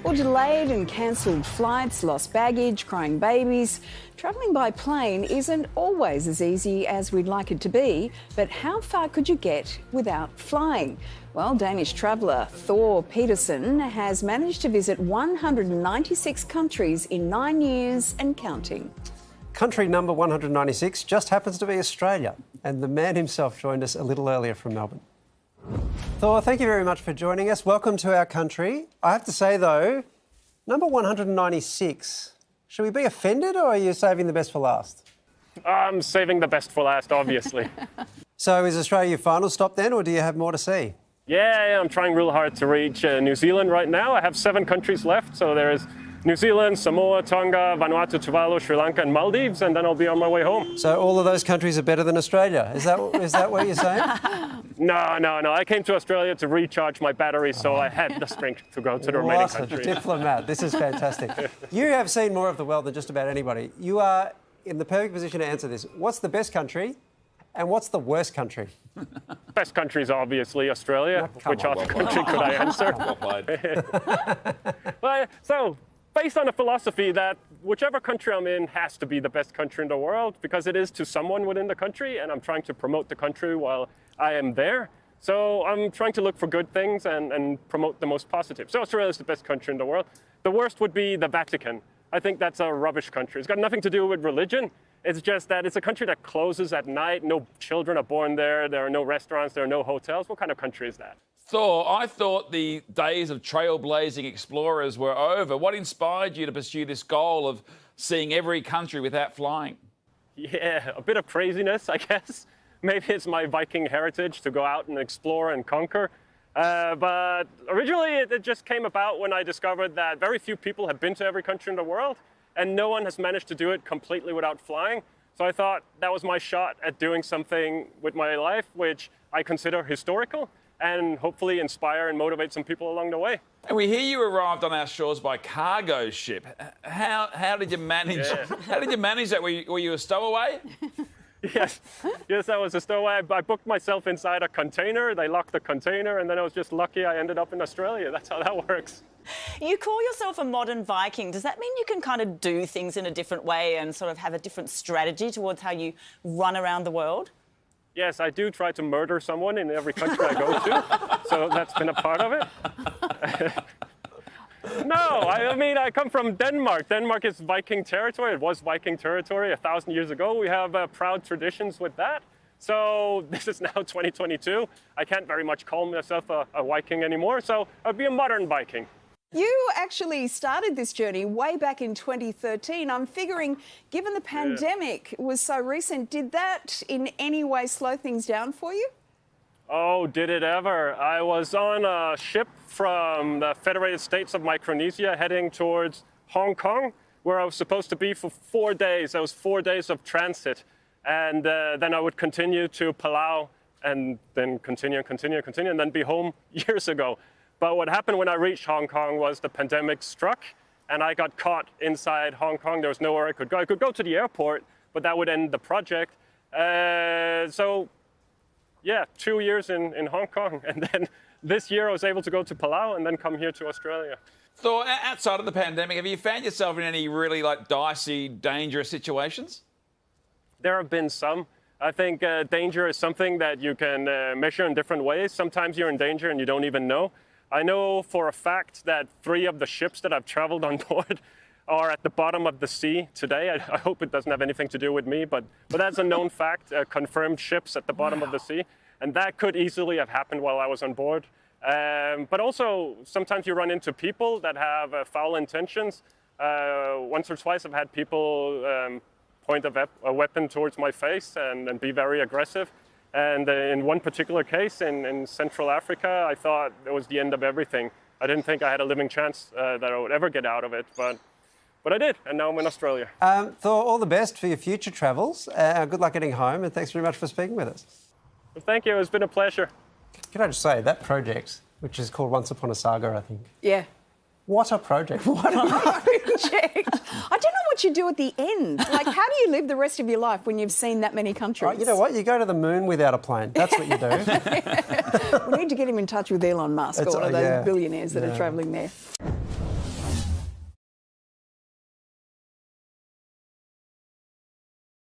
Well, delayed and cancelled flights, lost baggage, crying babies. Travelling by plane isn't always as easy as we'd like it to be, but how far could you get without flying? Well, Danish traveller Thor Peterson has managed to visit 196 countries in 9 years and counting. Country number 196 just happens to be Australia, and the man himself joined us a little earlier from Melbourne. Thor, thank you very much for joining us. Welcome to our country. I have to say, though, number 196, should we be offended or are you saving the best for last? I'm saving the best for last, obviously. So is Australia your final stop then, or do you have more to see? Yeah, I'm trying real hard to reach New Zealand right now. I have 7 countries left, so there's New Zealand, Samoa, Tonga, Vanuatu, Tuvalu, Sri Lanka and Maldives, and then I'll be on my way home. So all of those countries are better than Australia? Is that what you're saying? No. I came to Australia to recharge my batteries, so I had the strength to go to the remaining countries. What a diplomat. This is fantastic. You have seen more of the world than just about anybody. You are in the perfect position to answer this. What's the best country and what's the worst country? Best country is obviously Australia. Which other country could I answer? So, based on the philosophy that whichever country I'm in has to be the best country in the world, because it is to someone within the country, and I'm trying to promote the country while I am there. So I'm trying to look for good things and promote the most positive. So Australia is the best country in the world. The worst would be the Vatican. I think that's a rubbish country. It's got nothing to do with religion. It's just that it's a country that closes at night. No children are born there. There are no restaurants. There are no hotels. What kind of country is that? Thor, I thought the days of trailblazing explorers were over. What inspired you to pursue this goal of seeing every country without flying? Yeah, a bit of craziness, I guess. Maybe it's my Viking heritage to go out and explore and conquer. But originally it just came about when I discovered that very few people have been to every country in the world, and no one has managed to do it completely without flying. So I thought that was my shot at doing something with my life, which I consider historical, and hopefully inspire and motivate some people along the way. And we hear you arrived on our shores by cargo ship. How did you manage? Yeah. How did you manage that? Were you a stowaway? Yes, I was a stowaway. I booked myself inside a container. They locked the container, and then I was just lucky I ended up in Australia. That's how that works. You call yourself a modern Viking. Does that mean you can kind of do things in a different way and sort of have a different strategy towards how you run around the world? Yes, I do try to murder someone in every country I go to, so that's been a part of it. No, I mean, I come from Denmark. Denmark is Viking territory. It was Viking territory 1,000 years ago. We have proud traditions with that. So this is now 2022. I can't very much call myself a Viking anymore, so I'd be a modern Viking. You actually started this journey way back in 2013. I'm figuring, given the pandemic was so recent, did that in any way slow things down for you? Oh, did it ever. I was on a ship from the Federated States of Micronesia heading towards Hong Kong, where I was supposed to be for 4 days. That was 4 days of transit. And then I would continue to Palau and then continue, and then be home years ago. But what happened when I reached Hong Kong was the pandemic struck, and I got caught inside Hong Kong. There was nowhere I could go. I could go to the airport, but that would end the project. So, yeah, 2 years in Hong Kong. And then this year I was able to go to Palau and then come here to Australia. So outside of the pandemic, have you found yourself in any really dicey, dangerous situations? There have been some. I think danger is something that you can measure in different ways. Sometimes you're in danger and you don't even know. I know for a fact that 3 of the ships that I've traveled on board are at the bottom of the sea today. I hope it doesn't have anything to do with me, but that's a known fact, confirmed ships at the bottom of the sea. And that could easily have happened while I was on board. But also, sometimes you run into people that have foul intentions. Once or twice I've had people point a weapon towards my face and be very aggressive. And in one particular case in Central Africa, I thought it was the end of everything. I didn't think I had a living chance that I would ever get out of it, but I did, and now I'm in Australia. Thor, all the best for your future travels. Good luck getting home, and thanks very much for speaking with us. Well, thank you. It's been a pleasure. Can I just say, that project, which is called Once Upon a Saga, I think. Yeah. What a project. What a project. I don't know what you do at the end. Like, how do you live the rest of your life when you've seen that many countries? Right, you know what? You go to the moon without a plane. That's what you do. We need to get him in touch with Elon Musk or one of those billionaires that are travelling there.